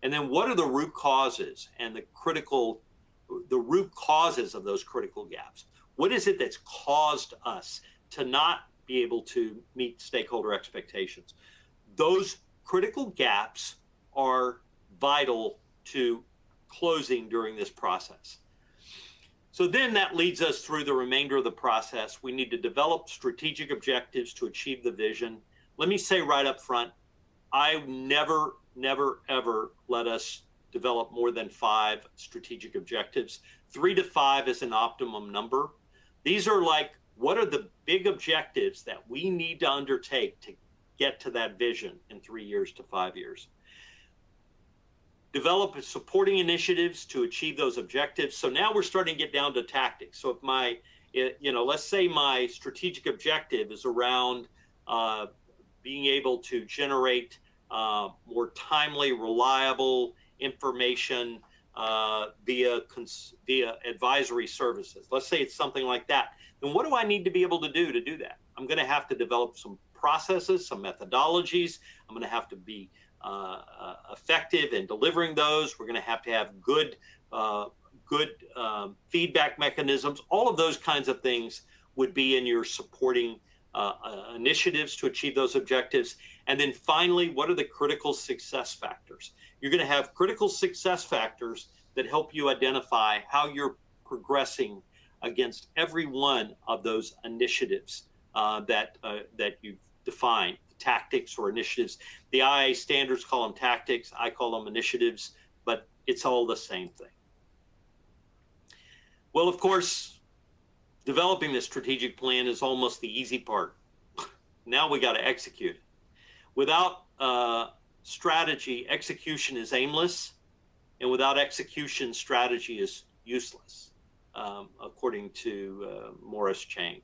And then what are the root causes and the root causes of those critical gaps? What is it that's caused us to not be able to meet stakeholder expectations? Those critical gaps are vital to closing during this process. So then that leads us through the remainder of the process. We need to develop strategic objectives to achieve the vision. Let me say right up front, I never, ever let us develop more than 5 strategic objectives. 3 to 5 is an optimum number. These are like, what are the big objectives that we need to undertake to get to that vision in 3 years to 5 years? Develop supporting initiatives to achieve those objectives. So now we're starting to get down to tactics. So if let's say my strategic objective is around being able to generate more timely, reliable information via advisory services. Let's say it's something like that. Then what do I need to be able to do that? I'm going to have to develop some processes, some methodologies. I'm going to have to be effective in delivering those. We're going to have good feedback mechanisms. All of those kinds of things would be in your supporting initiatives to achieve those objectives. And then finally, what are the critical success factors? You're going to have critical success factors that help you identify how you're progressing against every one of those initiatives that you've defined, tactics or initiatives. The IIA standards call them tactics. I call them initiatives, but it's all the same thing. Well, of course, developing this strategic plan is almost the easy part. Now we got to execute it. Without strategy, execution is aimless, and without execution, strategy is useless, according to Morris Chang.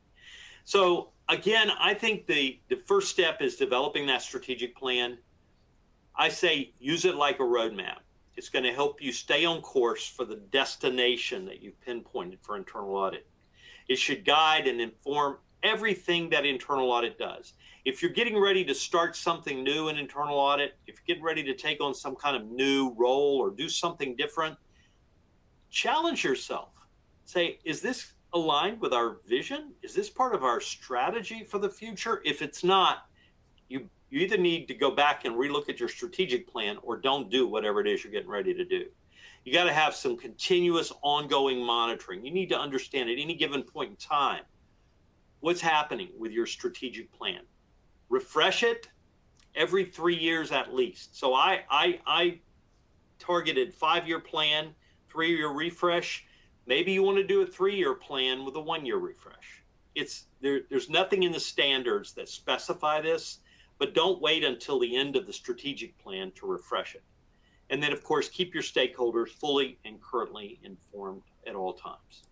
So again, I think the first step is developing that strategic plan. I say use it like a roadmap. It's going to help you stay on course for the destination that you've pinpointed for internal audit. It should guide and inform everything that internal audit does. If you're getting ready to start something new in internal audit, if you're getting ready to take on some kind of new role or do something different, challenge yourself. Say, is this aligned with our vision? Is this part of our strategy for the future? If it's not, you either need to go back and relook at your strategic plan or don't do whatever it is you're getting ready to do. You got to have some continuous ongoing monitoring. You need to understand at any given point in time what's happening with your strategic plan. Refresh it every 3 years at least. So I targeted 5-year plan, 3-year refresh. Maybe you want to do a 3-year plan with a 1-year refresh. There's nothing in the standards that specify this, but don't wait until the end of the strategic plan to refresh it. And then, of course, keep your stakeholders fully and currently informed at all times.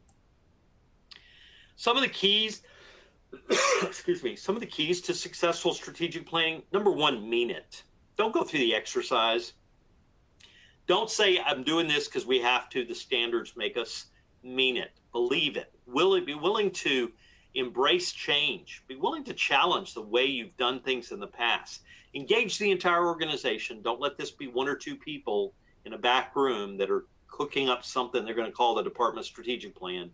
Some of the keys, some of the keys to successful strategic planning. Number one, mean it. Don't go through the exercise. Don't say, I'm doing this because we have to, the standards make us. Mean it, believe it, be willing to embrace change, be willing to challenge the way you've done things in the past. Engage the entire organization. Don't let this be 1 or 2 people in a back room that are cooking up something they're going to call the department strategic plan.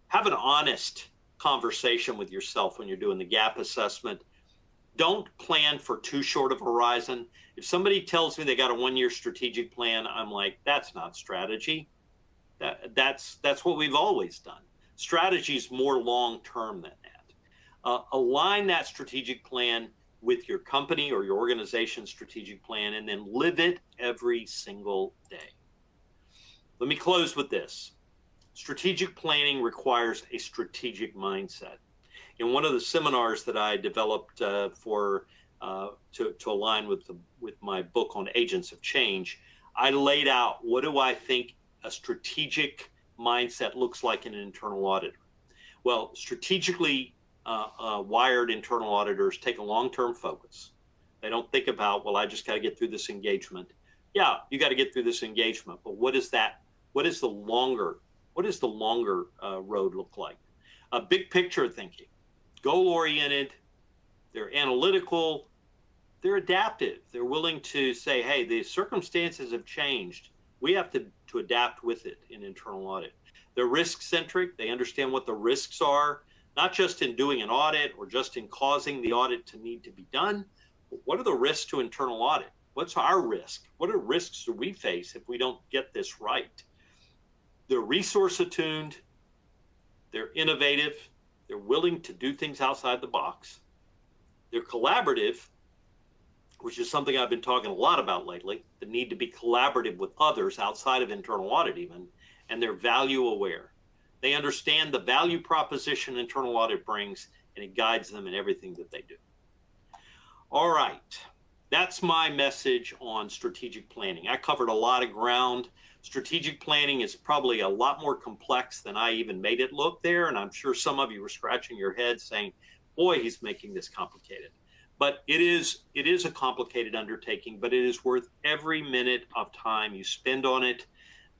Have an honest conversation with yourself when you're doing the gap assessment. Don't plan for too short of a horizon. If somebody tells me they got a 1-year strategic plan, I'm like, that's not strategy. That's what we've always done. Strategy is more long-term than that. Align that strategic plan with your company or your organization's strategic plan, and then live it every single day. Let me close with this. Strategic planning requires a strategic mindset. In one of the seminars that I developed to align with my book on agents of change, I laid out what do I think a strategic mindset looks like in an internal auditor. Well, strategically wired internal auditors take a long-term focus. They don't think about, well, I just got to get through this engagement. Yeah, you got to get through this engagement, but what is that? What is the longer road look like? A big picture thinking, goal-oriented, they're analytical, they're adaptive. They're willing to say, hey, the circumstances have changed. We have to adapt with it in internal audit. They're risk-centric. They understand what the risks are, not just in doing an audit or just in causing the audit to need to be done, but what are the risks to internal audit? What's our risk? What are risks do we face if we don't get this right? They're resource attuned. They're innovative. They're willing to do things outside the box. They're collaborative, which is something I've been talking a lot about lately, the need to be collaborative with others outside of internal audit even, and they're value aware. They understand the value proposition internal audit brings, and it guides them in everything that they do. All right, that's my message on strategic planning. I covered a lot of ground. Strategic planning is probably a lot more complex than I even made it look there, and I'm sure some of you were scratching your head saying, boy, he's making this complicated. But it is a complicated undertaking, but it is worth every minute of time you spend on it,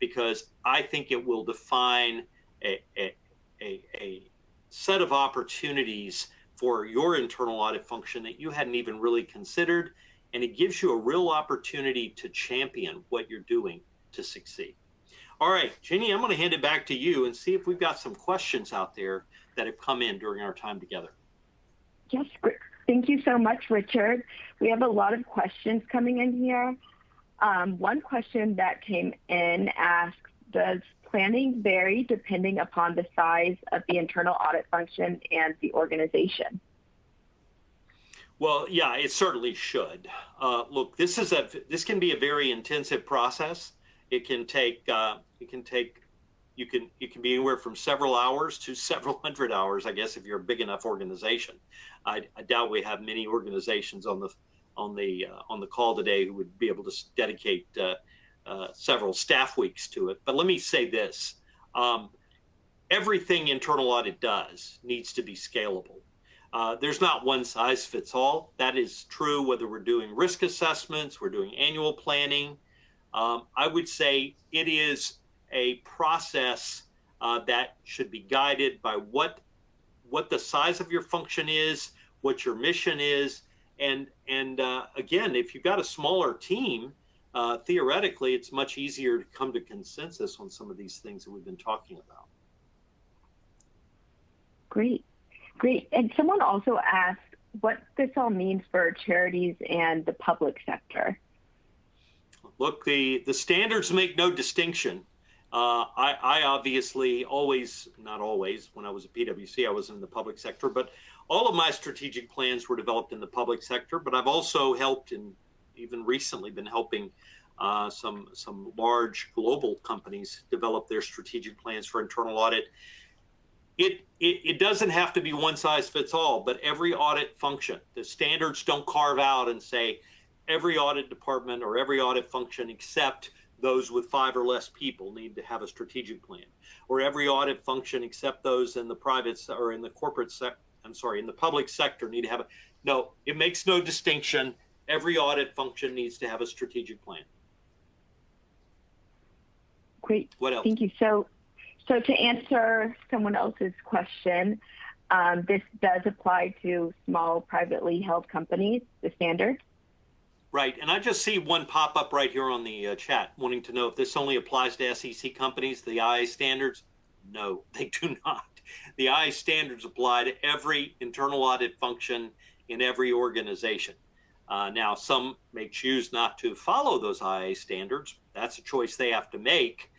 because I think it will define a set of opportunities for your internal audit function that you hadn't even really considered, and it gives you a real opportunity to champion what you're doing to succeed. All right, Jenny, I'm going to hand it back to you and see if we've got some questions out there that have come in during our time together. Yes, great. Thank you so much, Richard. We have a lot of questions coming in here. One question that came in asks, does planning vary depending upon the size of the internal audit function and the organization? Well, yeah, it certainly should. Look, this can be a very intensive process. It can be anywhere from several hours to several hundred hours, I guess, if you're a big enough organization. I doubt we have many organizations on the call today who would be able to dedicate several staff weeks to it. But let me say this: everything internal audit does needs to be scalable. There's not one size fits all. That is true whether we're doing risk assessments, we're doing annual planning. I would say it is a process that should be guided by what the size of your function is, what your mission is, and again, if you've got a smaller team, theoretically, it's much easier to come to consensus on some of these things that we've been talking about. Great. And someone also asked what this all means for charities and the public sector. Look, the standards make no distinction. I obviously not always, when I was at PwC, I was in the public sector, but all of my strategic plans were developed in the public sector. But I've also helped, and even recently been helping some large global companies develop their strategic plans for internal audit. It doesn't have to be one size fits all, but every audit function, the standards don't carve out and say every audit department or every audit function except those with 5 or less people need to have a strategic plan, or every audit function except those in the private or in the in the public sector need to have no, it makes no distinction. Every audit function needs to have a strategic plan. Great. What else? Thank you. So to answer someone else's question, this does apply to small privately held companies, the standard. Right, and I just see one pop up right here on the chat wanting to know if this only applies to SEC companies, the IIA standards. No, they do not. The IIA standards apply to every internal audit function in every organization. Now, some may choose not to follow those IIA standards. That's a choice they have to make.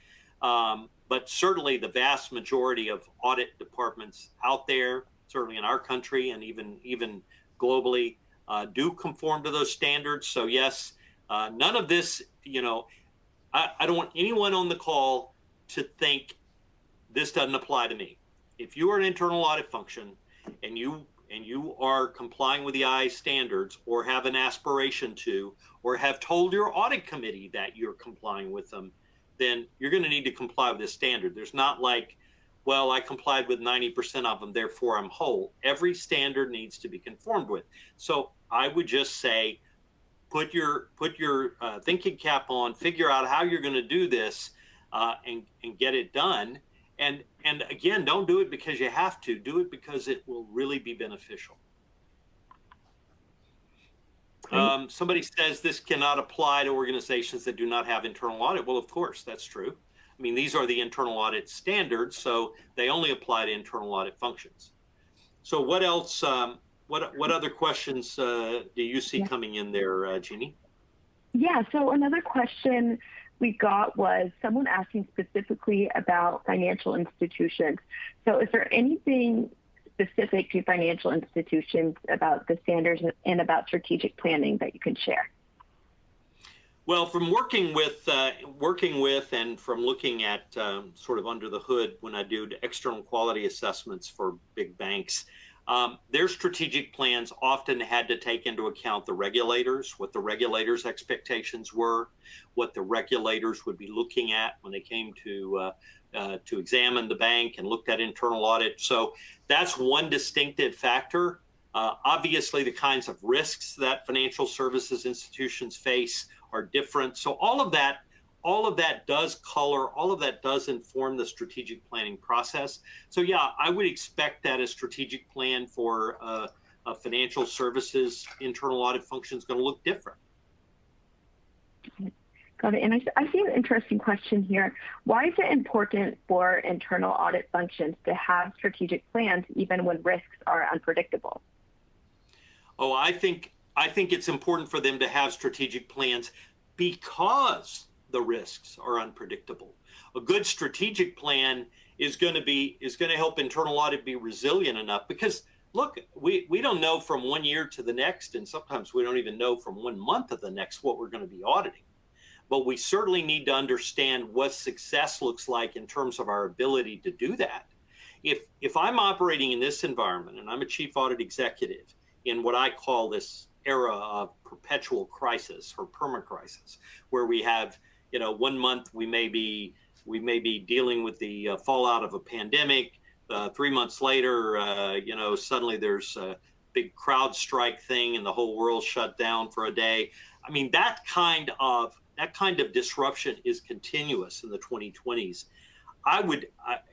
But certainly the vast majority of audit departments out there, certainly in our country and even globally, do conform to those standards. So yes, none of this, I don't want anyone on the call to think this doesn't apply to me. If you are an internal audit function and you are complying with the IIA standards, or have an aspiration to, or have told your audit committee that you're complying with them, then you're going to need to comply with this standard. There's not like, well, I complied with 90% of them, therefore I'm whole. Every standard needs to be conformed with. So I would just say, put your thinking cap on, figure out how you're going to do this, and get it done. And again, don't do it because you have to. Do it because it will really be beneficial. Somebody says this cannot apply to organizations that do not have internal audit. Well, of course, that's true. I mean, these are the internal audit standards, so they only apply to internal audit functions. So what else, what other questions do you see coming in there, Jeannie? Yeah, so another question we got was someone asking specifically about financial institutions. So is there anything specific to financial institutions about the standards and about strategic planning that you can share? Well, from working with and from looking at sort of under the hood when I do external quality assessments for big banks, their strategic plans often had to take into account the regulators, what the regulators' expectations were, what the regulators would be looking at when they came to examine the bank and looked at internal audit. So that's one distinctive factor. Obviously, the kinds of risks that financial services institutions face are different. So all of that does color, all of that does inform the strategic planning process. So yeah, I would expect that a strategic plan for a financial services internal audit function is going to look different Got it. And I see an interesting question here. Why is it important for internal audit functions to have strategic plans even when risks are unpredictable? Oh, I think it's important for them to have strategic plans because the risks are unpredictable. A good strategic plan is going to help internal audit be resilient enough, because look, we don't know from one year to the next, and sometimes we don't even know from 1 month to the next what we're going to be auditing. But we certainly need to understand what success looks like in terms of our ability to do that. If I'm operating in this environment and I'm a chief audit executive in what I call this era of perpetual crisis or perma-crisis, where we have, 1 month we may be dealing with the fallout of a pandemic. 3 months later, suddenly there's a big crowd strike thing and the whole world shut down for a day. I mean, that kind of disruption is continuous in the 2020s.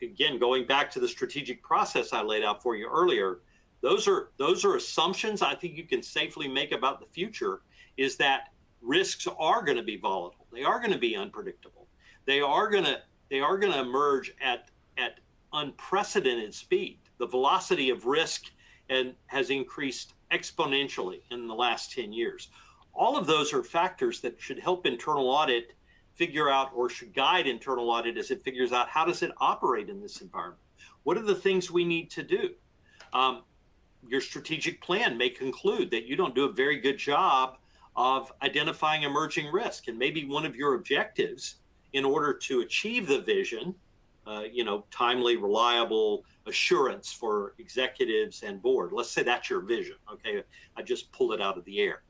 Again, going back to the strategic process I laid out for you earlier, those are assumptions I think you can safely make about the future, is that risks are going to be volatile. They are going to be unpredictable. They are going to emerge at unprecedented speed. The velocity of risk has increased exponentially in the last 10 years. All of those are factors that should help internal audit figure out, or should guide internal audit as it figures out, how does it operate in this environment? What are the things we need to do? Your strategic plan may conclude that you don't do a very good job of identifying emerging risk, and maybe one of your objectives in order to achieve the vision, timely, reliable assurance for executives and board. Let's say that's your vision. Okay, I just pulled it out of the air.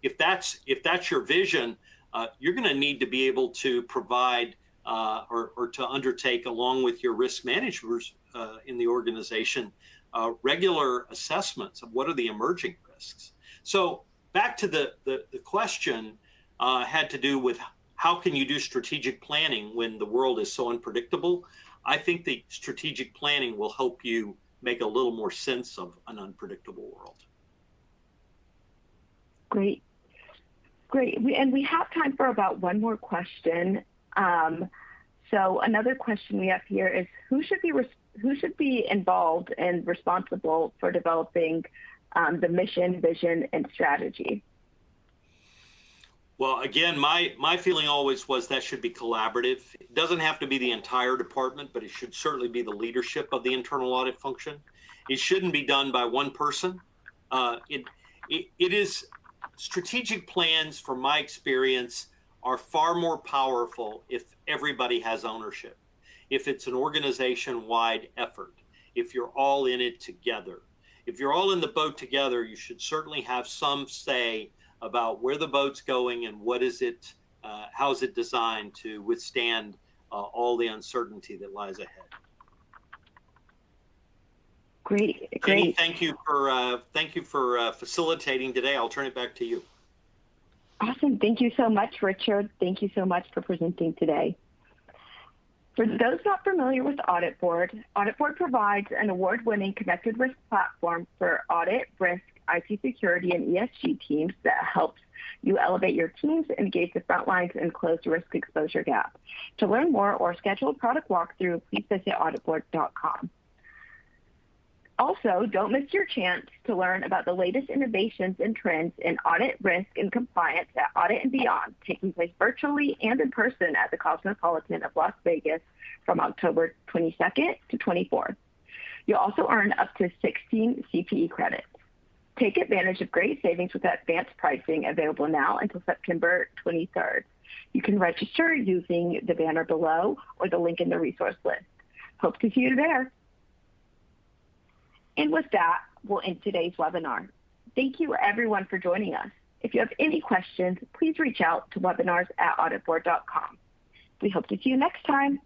If that's your vision, you're going to need to be able to provide or to undertake, along with your risk managers in the organization, regular assessments of what are the emerging risks. So back to the question had to do with how can you do strategic planning when the world is so unpredictable? I think the strategic planning will help you make a little more sense of an unpredictable world. Great. And we have time for about one more question. So another question we have here is, who should be involved and responsible for developing the mission, vision, and strategy? Well, again, my feeling always was that should be collaborative. It doesn't have to be the entire department, but it should certainly be the leadership of the internal audit function. It shouldn't be done by one person. It is strategic plans, from my experience, are far more powerful if everybody has ownership, if it's an organization-wide effort, if you're all in it together. If you're all in the boat together, you should certainly have some say about where the boat's going and what is it, how is it designed to withstand all the uncertainty that lies ahead. Great. Jenny, thank you for facilitating today. I'll turn it back to you. Awesome. Thank you so much, Richard. Thank you so much for presenting today. For those not familiar with AuditBoard, AuditBoard provides an award-winning connected risk platform for audit, risk, IT security, and ESG teams that helps you elevate your teams, engage the front lines, and close the risk exposure gap. To learn more or schedule a product walkthrough, please visit auditboard.com. Also, don't miss your chance to learn about the latest innovations and trends in audit, risk, and compliance at Audit and Beyond, taking place virtually and in person at the Cosmopolitan of Las Vegas from October 22nd to 24th. You'll also earn up to 16 CPE credits. Take advantage of great savings with advanced pricing available now until September 23rd. You can register using the banner below or the link in the resource list. Hope to see you there. And with that, we'll end today's webinar. Thank you, everyone, for joining us. If you have any questions, please reach out to webinars@auditboard.com. We hope to see you next time.